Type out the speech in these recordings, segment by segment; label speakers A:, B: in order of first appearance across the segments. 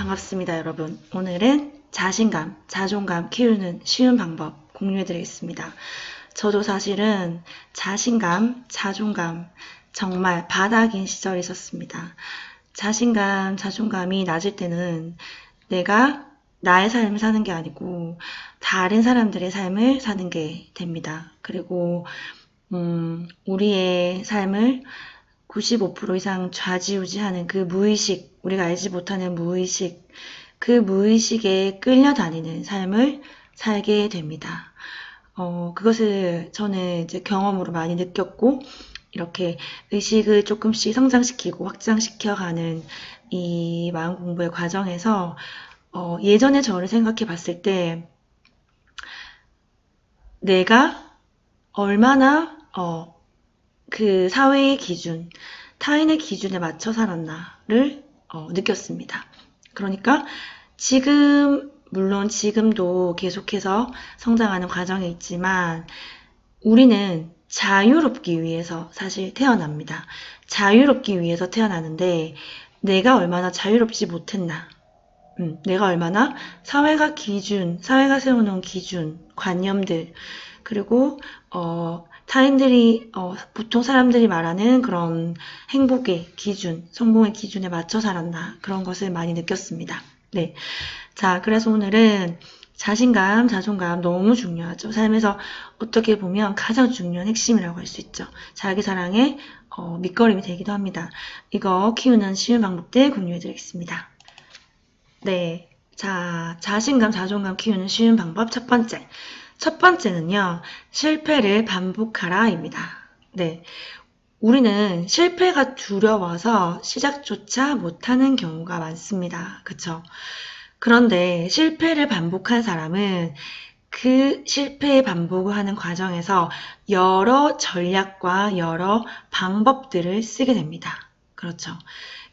A: 반갑습니다, 여러분. 오늘은 자신감, 자존감 키우는 쉬운 방법 공유해 드리겠습니다. 저도 사실은 자신감, 자존감 정말 바닥인 시절이 있었습니다. 자신감, 자존감이 낮을 때는 내가 나의 삶을 사는 게 아니고 다른 사람들의 삶을 사는 게 됩니다. 그리고 우리의 삶을 95% 이상 좌지우지하는 그 무의식, 우리가 알지 못하는 무의식, 그 무의식에 끌려다니는 삶을 살게 됩니다. 그것을 저는 이제 경험으로 많이 느꼈고, 이렇게 의식을 조금씩 성장시키고 확장시켜가는 이 마음 공부의 과정에서, 예전에 저를 생각해 봤을 때, 내가 얼마나, 그 사회의 기준, 타인의 기준에 맞춰 살았나를 느꼈습니다. 그러니까 물론 지금도 계속해서 성장하는 과정에 있지만 우리는 자유롭기 위해서 사실 태어납니다. 자유롭기 위해서 태어나는데 내가 얼마나 자유롭지 못했나, 내가 얼마나 사회가 세워놓은 기준, 관념들, 그리고 보통 사람들이 말하는 그런 행복의 기준, 성공의 기준에 맞춰 살았나, 그런 것을 많이 느꼈습니다. 네. 자, 그래서 오늘은 자신감, 자존감 너무 중요하죠. 삶에서 어떻게 보면 가장 중요한 핵심이라고 할 수 있죠. 자기 사랑의 밑거름이 되기도 합니다. 이거 키우는 쉬운 방법들 공유해 드리겠습니다. 네. 자, 자신감, 자존감 키우는 쉬운 방법 첫 번째는요, 실패를 반복하라입니다. 네. 우리는 실패가 두려워서 시작조차 못하는 경우가 많습니다. 그쵸? 그런데 실패를 반복한 사람은 그 실패의 반복을 하는 과정에서 여러 전략과 여러 방법들을 쓰게 됩니다. 그렇죠?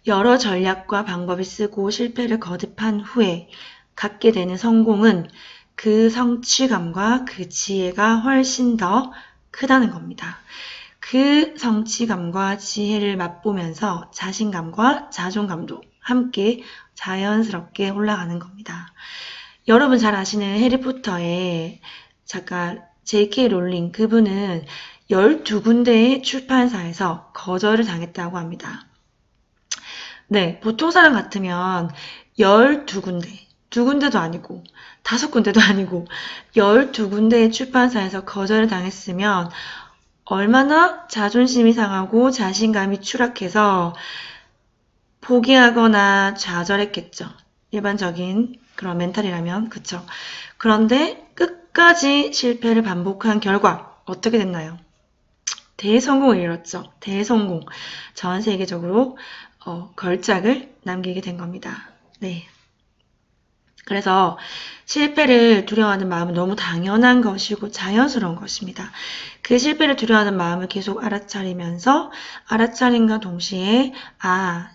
A: 여러 전략과 방법을 쓰고 실패를 거듭한 후에 갖게 되는 성공은 그 성취감과 그 지혜가 훨씬 더 크다는 겁니다. 그 성취감과 지혜를 맛보면서 자신감과 자존감도 함께 자연스럽게 올라가는 겁니다. 여러분 잘 아시는 해리포터의 작가 J.K. 롤링, 그분은 12군데의 출판사에서 거절을 당했다고 합니다. 네, 보통 사람 같으면 12군데, 2군데도 아니고 5군데도 아니고 12군데의 출판사에서 거절을 당했으면 얼마나 자존심이 상하고 자신감이 추락해서 포기하거나 좌절했겠죠. 일반적인 그런 멘탈이라면, 그쵸? 그런데 끝까지 실패를 반복한 결과 어떻게 됐나요? 대성공을 이뤘죠. 대성공. 전 세계적으로 걸작을 남기게 된 겁니다. 네. 그래서 실패를 두려워하는 마음은 너무 당연한 것이고 자연스러운 것입니다. 그 실패를 두려워하는 마음을 계속 알아차림과 동시에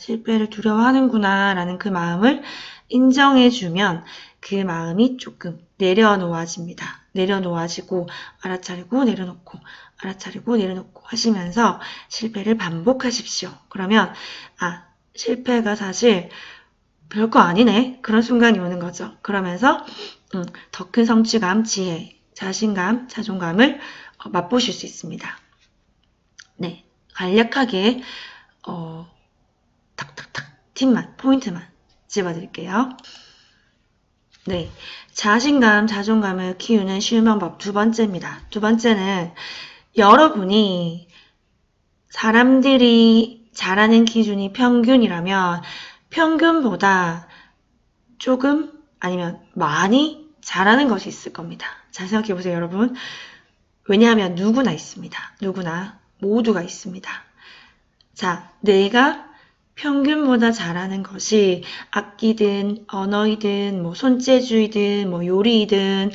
A: 실패를 두려워하는구나 라는 그 마음을 인정해주면 그 마음이 조금 내려놓아집니다. 내려놓아지고 알아차리고 내려놓고 알아차리고 내려놓고 하시면서 실패를 반복하십시오. 그러면 실패가 사실 별거 아니네. 그런 순간이 오는 거죠. 그러면서 더 큰 성취감, 지혜, 자신감, 자존감을 맛보실 수 있습니다. 네, 간략하게 포인트만 집어드릴게요. 네, 자신감, 자존감을 키우는 쉬운 방법 두 번째입니다. 두 번째는 여러분이 사람들이 잘하는 기준이 평균이라면 평균보다 조금 아니면 많이 잘하는 것이 있을 겁니다. 잘 생각해 보세요, 여러분. 왜냐하면 누구나 있습니다. 누구나, 모두가 있습니다. 자, 내가 평균보다 잘하는 것이 악기든 언어이든 손재주이든 요리이든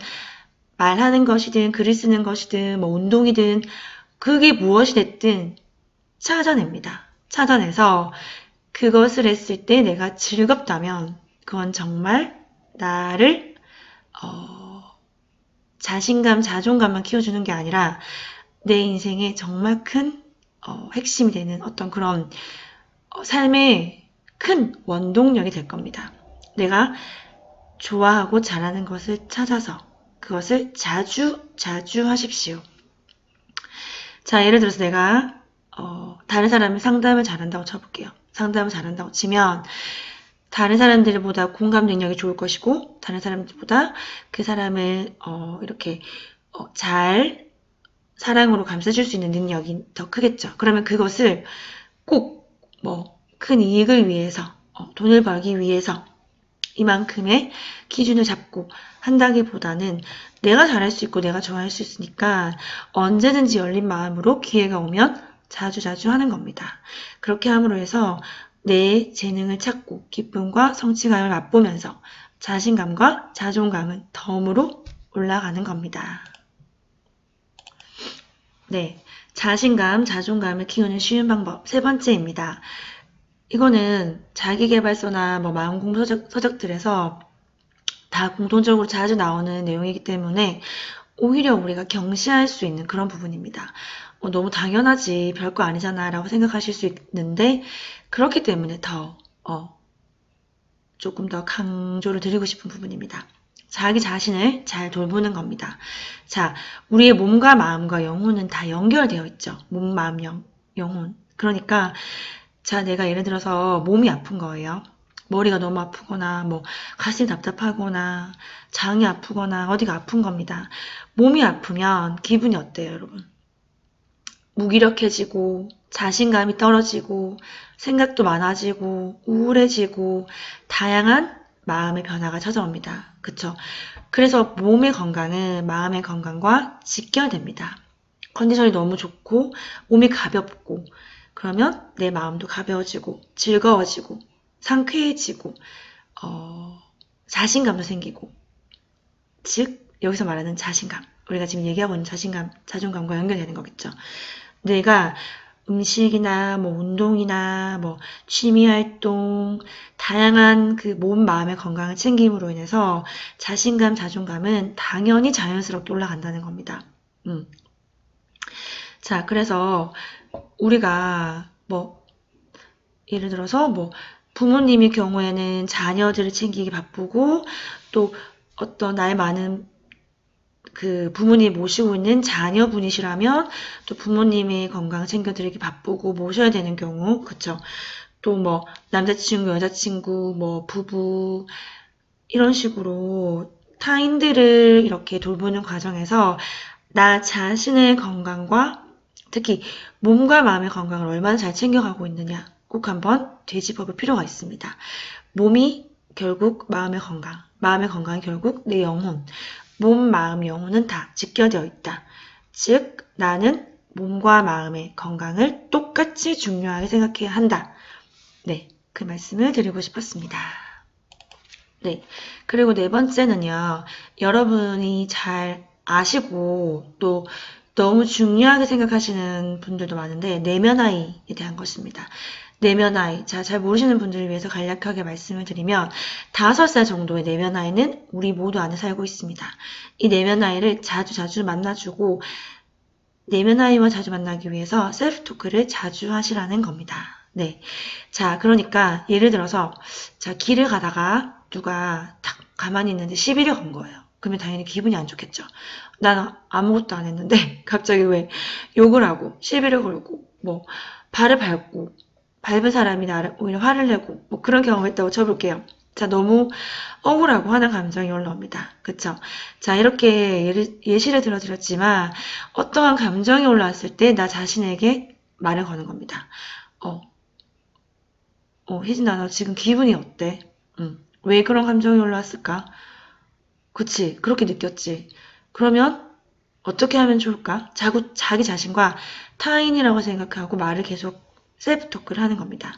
A: 말하는 것이든 글을 쓰는 것이든 운동이든 그게 무엇이 됐든 찾아냅니다. 찾아내서 그것을 했을 때 내가 즐겁다면 그건 정말 나를 자신감, 자존감만 키워주는 게 아니라 내 인생에 정말 큰 핵심이 되는 어떤 그런 삶의 큰 원동력이 될 겁니다. 내가 좋아하고 잘하는 것을 찾아서 그것을 자주 하십시오. 자, 예를 들어서 내가 다른 사람이 상담을 잘한다고 쳐볼게요. 상담을 잘한다고 치면 다른 사람들보다 공감 능력이 좋을 것이고 다른 사람들보다 그 사람을 이렇게 잘 사랑으로 감싸줄 수 있는 능력이 더 크겠죠. 그러면 그것을 꼭 큰 이익을 위해서 돈을 벌기 위해서 이만큼의 기준을 잡고 한다기보다는 내가 잘할 수 있고 내가 좋아할 수 있으니까 언제든지 열린 마음으로 기회가 오면 자주 하는 겁니다. 그렇게 함으로 해서 내 재능을 찾고 기쁨과 성취감을 맛보면서 자신감과 자존감은 덤으로 올라가는 겁니다. 네, 자신감, 자존감을 키우는 쉬운 방법 세 번째입니다. 이거는 자기계발서나 마음공부 서적들에서 다 공통적으로 자주 나오는 내용이기 때문에 오히려 우리가 경시할 수 있는 그런 부분입니다. 너무 당연하지, 별거 아니잖아 라고 생각하실 수 있는데 그렇기 때문에 더 조금 더 강조를 드리고 싶은 부분입니다. 자기 자신을 잘 돌보는 겁니다. 자, 우리의 몸과 마음과 영혼은 다 연결되어 있죠. 몸, 마음, 영혼. 그러니까 자, 내가 예를 들어서 몸이 아픈 거예요. 머리가 너무 아프거나 가슴이 답답하거나 장이 아프거나 어디가 아픈 겁니다. 몸이 아프면 기분이 어때요, 여러분? 무기력해지고 자신감이 떨어지고 생각도 많아지고 우울해지고 다양한 마음의 변화가 찾아옵니다. 그쵸? 그래서 몸의 건강은 마음의 건강과 직결됩니다. 컨디션이 너무 좋고 몸이 가볍고 그러면 내 마음도 가벼워지고 즐거워지고 상쾌해지고 자신감도 생기고 즉 여기서 말하는 자신감 우리가 지금 얘기하고 있는 자신감, 자존감과 연결되는 거겠죠. 내가 음식이나 운동이나 취미활동 다양한 그 몸, 마음의 건강을 챙김으로 인해서 자신감, 자존감은 당연히 자연스럽게 올라간다는 겁니다. 자, 그래서 우리가 예를 들어서 부모님의 경우에는 자녀들을 챙기기 바쁘고 또 어떤 나이 많은 그 부모님이 모시고 있는 자녀분이시라면 또 부모님의 건강 챙겨드리기 바쁘고 모셔야 되는 경우 그쵸? 또 남자친구, 여자친구, 부부 이런 식으로 타인들을 이렇게 돌보는 과정에서 나 자신의 건강과 특히 몸과 마음의 건강을 얼마나 잘 챙겨가고 있느냐 꼭 한번 되짚어볼 필요가 있습니다. 몸이 결국 마음의 건강, 마음의 건강이 결국 내 영혼, 몸, 마음, 영혼은 다 직결되어 있다. 즉 나는 몸과 마음의 건강을 똑같이 중요하게 생각해야 한다. 네, 그 말씀을 드리고 싶었습니다. 네, 그리고 네 번째는요. 여러분이 잘 아시고 또 너무 중요하게 생각하시는 분들도 많은데 내면아이에 대한 것입니다. 내면아이, 자, 잘 모르시는 분들을 위해서 간략하게 말씀을 드리면 5살 정도의 내면아이는 우리 모두 안에 살고 있습니다. 이 내면아이를 자주 만나주고 내면아이와 자주 만나기 위해서 셀프토크를 자주 하시라는 겁니다. 네, 자, 그러니까 예를 들어서 자, 길을 가다가 누가 탁 가만히 있는데 시비를 건 거예요. 그러면 당연히 기분이 안 좋겠죠. 나는 아무것도 안 했는데 갑자기 왜 욕을 하고 시비를 걸고 발을 밟고 밟은 사람이 나를 오히려 화를 내고 그런 경우가 있다고 쳐볼게요. 자, 너무 억울하고 화난 감정이 올라옵니다. 그쵸? 자, 이렇게 예시를 들어드렸지만 어떠한 감정이 올라왔을 때 나 자신에게 말을 거는 겁니다. 혜진아, 너 지금 기분이 어때? 왜 그런 감정이 올라왔을까? 그치, 그렇게 느꼈지. 그러면 어떻게 하면 좋을까? 자기 자신과 타인이라고 생각하고 말을 계속 셀프토크를 하는 겁니다.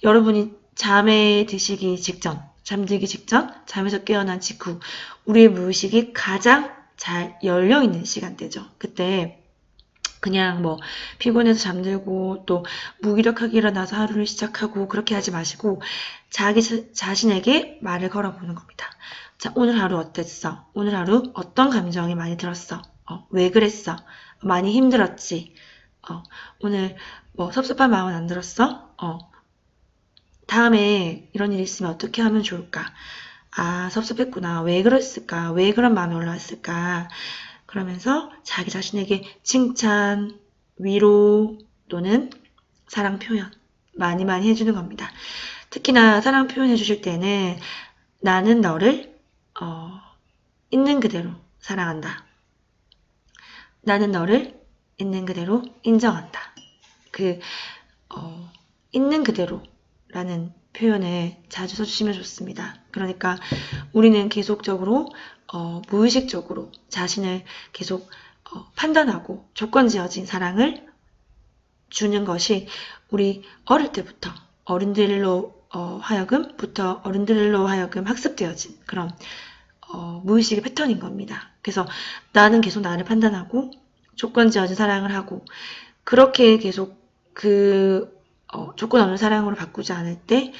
A: 여러분이 잠에 드시기 직전, 잠들기 직전, 잠에서 깨어난 직후 우리의 무의식이 가장 잘 열려있는 시간대죠. 그때 그냥 피곤해서 잠들고 또 무기력하게 일어나서 하루를 시작하고 그렇게 하지 마시고 자기 자신에게 말을 걸어보는 겁니다. 자, 오늘 하루 어땠어? 오늘 하루 어떤 감정이 많이 들었어? 왜 그랬어? 많이 힘들었지? 오늘 섭섭한 마음은 안 들었어? 다음에 이런 일이 있으면 어떻게 하면 좋을까? 아, 섭섭했구나. 왜 그랬을까? 왜 그런 마음이 올라왔을까? 그러면서 자기 자신에게 칭찬, 위로 또는 사랑 표현 많이 많이 해주는 겁니다. 특히나 사랑 표현해 주실 때는 나는 너를 있는 그대로 사랑한다. 나는 너를 있는 그대로 인정한다. 있는 그대로라는 표현을 자주 써주시면 좋습니다. 그러니까 우리는 계속적으로 무의식적으로 자신을 계속 판단하고 조건지어진 사랑을 주는 것이 우리 어릴 때부터 어른들로 하여금 학습되어진 그런 무의식의 패턴인 겁니다. 그래서 나는 계속 나를 판단하고 조건지어진 사랑을 하고 그렇게 계속 조건 없는 사랑으로 바꾸지 않을 때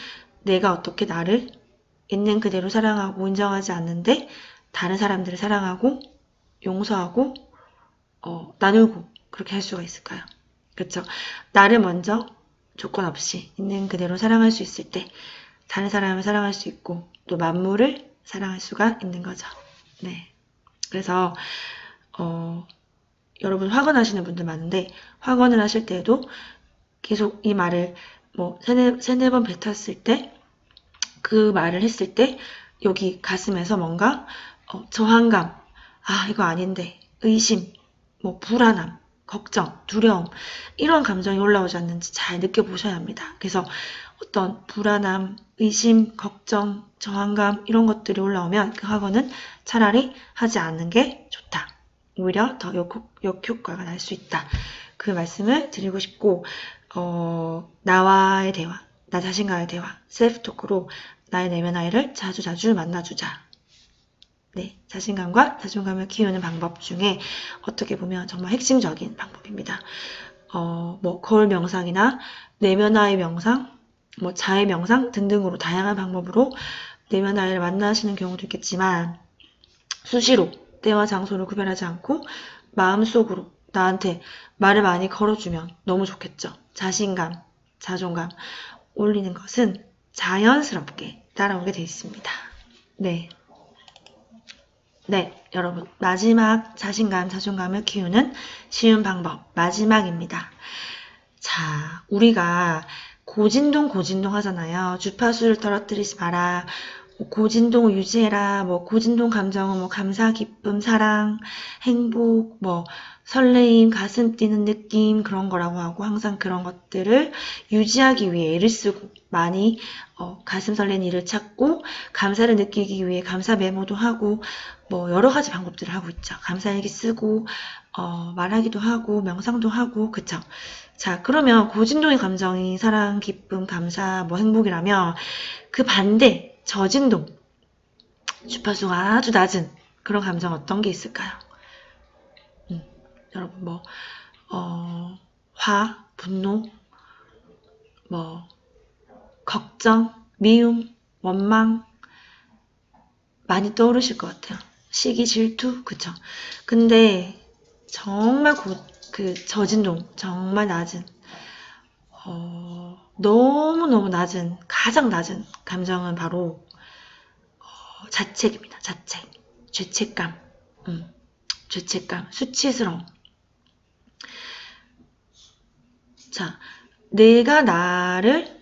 A: 내가 어떻게 나를 있는 그대로 사랑하고 인정하지 않는데 다른 사람들을 사랑하고 용서하고 나누고 그렇게 할 수가 있을까요? 그렇죠? 나를 먼저 조건 없이 있는 그대로 사랑할 수 있을 때 다른 사람을 사랑할 수 있고 또 만물을 사랑할 수가 있는 거죠. 네. 그래서 여러분 확언하시는 분들 많은데 확언을 하실 때에도 계속 이 말을 뭐 세네 번 뱉었을 때 그 말을 했을 때 여기 가슴에서 뭔가 저항감, 아 이거 아닌데, 의심, 뭐 불안함, 걱정, 두려움 이런 감정이 올라오지 않는지 잘 느껴보셔야 합니다. 그래서 어떤 불안함, 의심, 걱정, 저항감 이런 것들이 올라오면 그 학원은 차라리 하지 않는 게 좋다. 오히려 더 역효과가 날 수 있다. 그 말씀을 드리고 싶고 나와의 대화, 나 자신과의 대화, 셀프토크로 나의 내면 아이를 자주자주 만나주자. 네, 자신감과 자존감을 키우는 방법 중에 어떻게 보면 정말 핵심적인 방법입니다. 뭐 거울 명상이나 내면 아이 명상, 뭐 자해 명상 등등으로 다양한 방법으로 내면 아이를 만나시는 경우도 있겠지만 수시로 때와 장소를 구별하지 않고 마음속으로 나한테 말을 많이 걸어주면 너무 좋겠죠. 자신감, 자존감 올리는 것은 자연스럽게 따라오게 되어 있습니다. 네. 네, 여러분 마지막 자신감, 자존감을 키우는 쉬운 방법 마지막입니다. 자, 우리가 고진동 하잖아요. 주파수를 떨어뜨리지 마라. 고진동 유지해라. 뭐 고진동 감정은 뭐 감사, 기쁨, 사랑, 행복, 뭐 설레임, 가슴 뛰는 느낌 그런 거라고 하고 항상 그런 것들을 유지하기 위해 애를 쓰고 많이 가슴 설레는 일을 찾고 감사를 느끼기 위해 감사 메모도 하고 뭐 여러 가지 방법들을 하고 있죠. 감사일기 쓰고 말하기도 하고 명상도 하고 그쵸? 자, 그러면 고진동의 감정이 사랑, 기쁨, 감사, 뭐 행복이라면 그 반대 저진동 주파수가 아주 낮은 그런 감정 어떤 게 있을까요? 여러분 뭐 화, 분노, 뭐 걱정, 미움, 원망 많이 떠오르실 것 같아요. 시기, 질투, 그쵸? 근데 정말 그 저진동 정말 낮은 너무너무 낮은 가장 낮은 감정은 바로 자책입니다. 자책, 죄책감, 죄책감, 수치스러움. 자, 내가 나를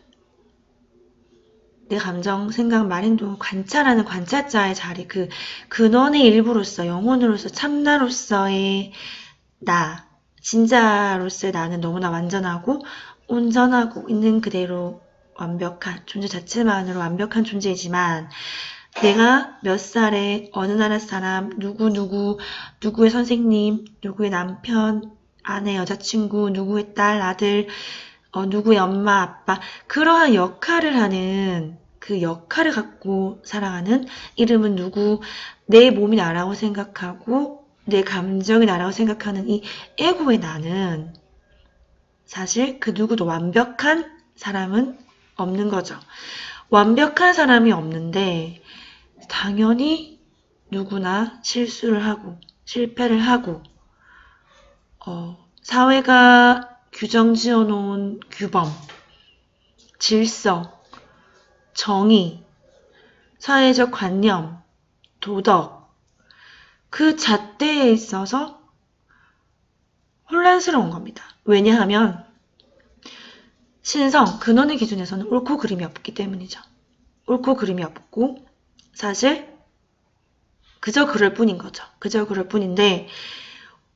A: 내 감정, 생각, 말, 행동을 관찰하는 관찰자의 자리, 그 근원의 일부로서, 영혼으로서, 참나로서의 나, 진짜로서의 나는 너무나 완전하고 온전하고 있는 그대로 완벽한 존재 자체만으로 완벽한 존재이지만 내가 몇 살에 어느 나라 사람, 누구의 선생님, 누구의 남편, 아내, 여자친구, 누구의 딸, 아들, 누구의 엄마, 아빠 그러한 역할을 하는 그 역할을 갖고 살아가는 이름은 누구, 내 몸이 나라고 생각하고 내 감정이 나라고 생각하는 이 에고의 나는 사실 그 누구도 완벽한 사람은 없는 거죠. 완벽한 사람이 없는데 당연히 누구나 실수를 하고 실패를 하고 사회가 규정 지어놓은 규범, 질서 정의, 사회적 관념, 도덕, 그 잣대에 있어서 혼란스러운 겁니다. 왜냐하면 신성, 근원의 기준에서는 옳고 그름이 없기 때문이죠. 옳고 그름이 없고 사실 그저 그럴 뿐인 거죠. 그저 그럴 뿐인데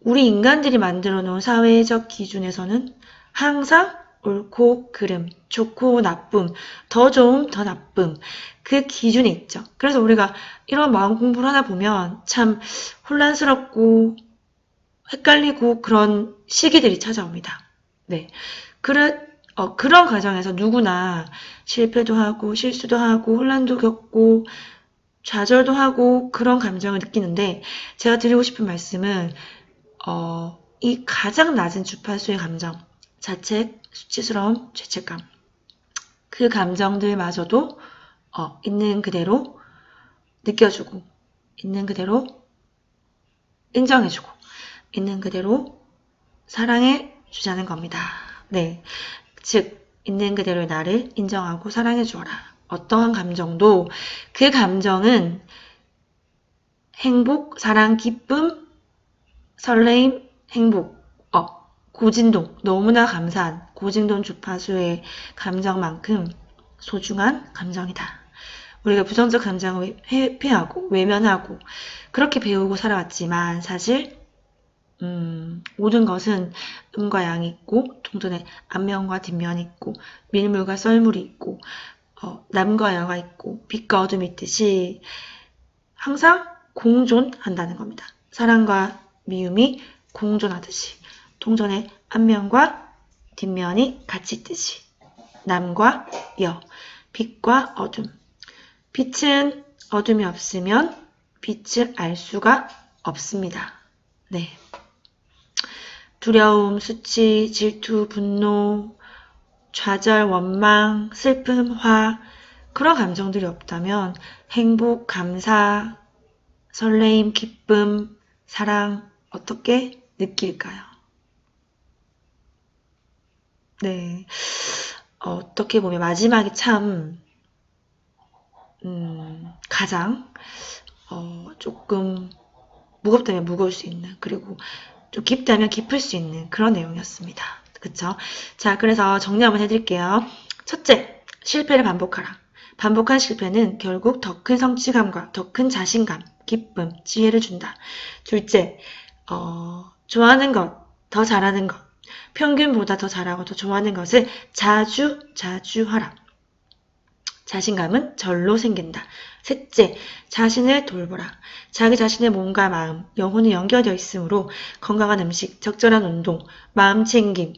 A: 우리 인간들이 만들어 놓은 사회적 기준에서는 항상 옳고 그름, 좋고 나쁨, 더 좋음, 더 나쁨 그 기준이 있죠. 그래서 우리가 이런 마음 공부를 하다 보면 참 혼란스럽고 헷갈리고 그런 시기들이 찾아옵니다. 네, 그런 과정에서 누구나 실패도 하고 실수도 하고 혼란도 겪고 좌절도 하고 그런 감정을 느끼는데 제가 드리고 싶은 말씀은 이 가장 낮은 주파수의 감정, 자책, 수치스러움, 죄책감 그 감정들마저도 있는 그대로 느껴주고 있는 그대로 인정해주고 있는 그대로 사랑해 주자는 겁니다. 네, 즉 있는 그대로의 나를 인정하고 사랑해 주어라. 어떠한 감정도 그 감정은 행복, 사랑, 기쁨, 설레임, 행복, 고진동, 너무나 감사한 고진동 주파수의 감정만큼 소중한 감정이다. 우리가 부정적 감정을 회피하고 외면하고 그렇게 배우고 살아왔지만 사실 모든 것은 음과 양이 있고 동전에 앞면과 뒷면이 있고 밀물과 썰물이 있고 남과 여가 있고 빛과 어둠이 있듯이 항상 공존한다는 겁니다. 사랑과 미움이 공존하듯이 동전의 앞면과 뒷면이 같이 있듯이 남과 여, 빛과 어둠. 빛은 어둠이 없으면 빛을 알 수가 없습니다. 네. 두려움, 수치, 질투, 분노, 좌절, 원망, 슬픔, 화 그런 감정들이 없다면 행복, 감사, 설레임, 기쁨, 사랑 어떻게 느낄까요? 네, 어떻게 보면 마지막이 참 가장 조금 무겁다면 무거울 수 있는 그리고 좀 깊다면 깊을 수 있는 그런 내용이었습니다. 그쵸? 자, 그래서 정리 한번 해드릴게요. 첫째, 실패를 반복하라. 반복한 실패는 결국 더 큰 성취감과 더 큰 자신감, 기쁨, 지혜를 준다. 둘째, 좋아하는 것, 더 잘하는 것, 평균보다 더 잘하고 더 좋아하는 것을 자주 하라. 자신감은 절로 생긴다. 셋째, 자신을 돌보라. 자기 자신의 몸과 마음, 영혼이 연결되어 있으므로 건강한 음식, 적절한 운동, 마음 챙김,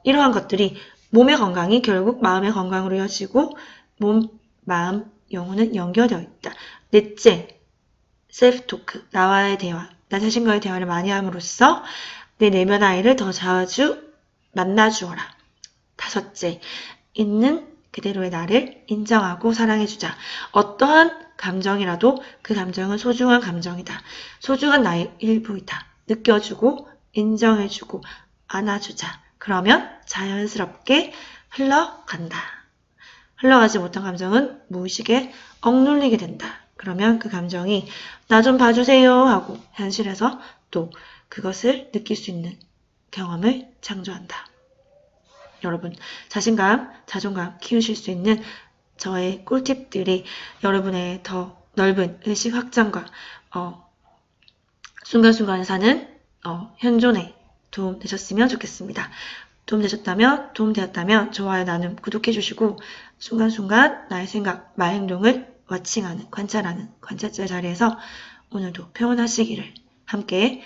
A: 이러한 것들이 몸의 건강이 결국 마음의 건강으로 이어지고 몸, 마음, 영혼은 연결되어 있다. 넷째, 셀프토크, 나와의 대화, 나 자신과의 대화를 많이 함으로써 내 내면 아이를 더 자주 만나주어라. 다섯째, 있는 그대로의 나를 인정하고 사랑해주자. 어떠한 감정이라도 그 감정은 소중한 감정이다. 소중한 나의 일부이다. 느껴주고 인정해주고 안아주자. 그러면 자연스럽게 흘러간다. 흘러가지 못한 감정은 무의식에 억눌리게 된다. 그러면 그 감정이 나 좀 봐주세요 하고 현실에서 또 그것을 느낄 수 있는 경험을 창조한다. 여러분, 자신감, 자존감 키우실 수 있는 저의 꿀팁들이 여러분의 더 넓은 의식 확장과 순간순간에 사는 현존에 도움 되셨으면 좋겠습니다. 도움되었다면 좋아요, 나눔, 구독해 주시고 순간순간 나의 생각, 말, 행동을 워칭하는, 관찰하는 관찰자 자리에서 오늘도 평온하시기를 함께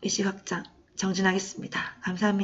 A: 의식 확장 정진하겠습니다. 감사합니다.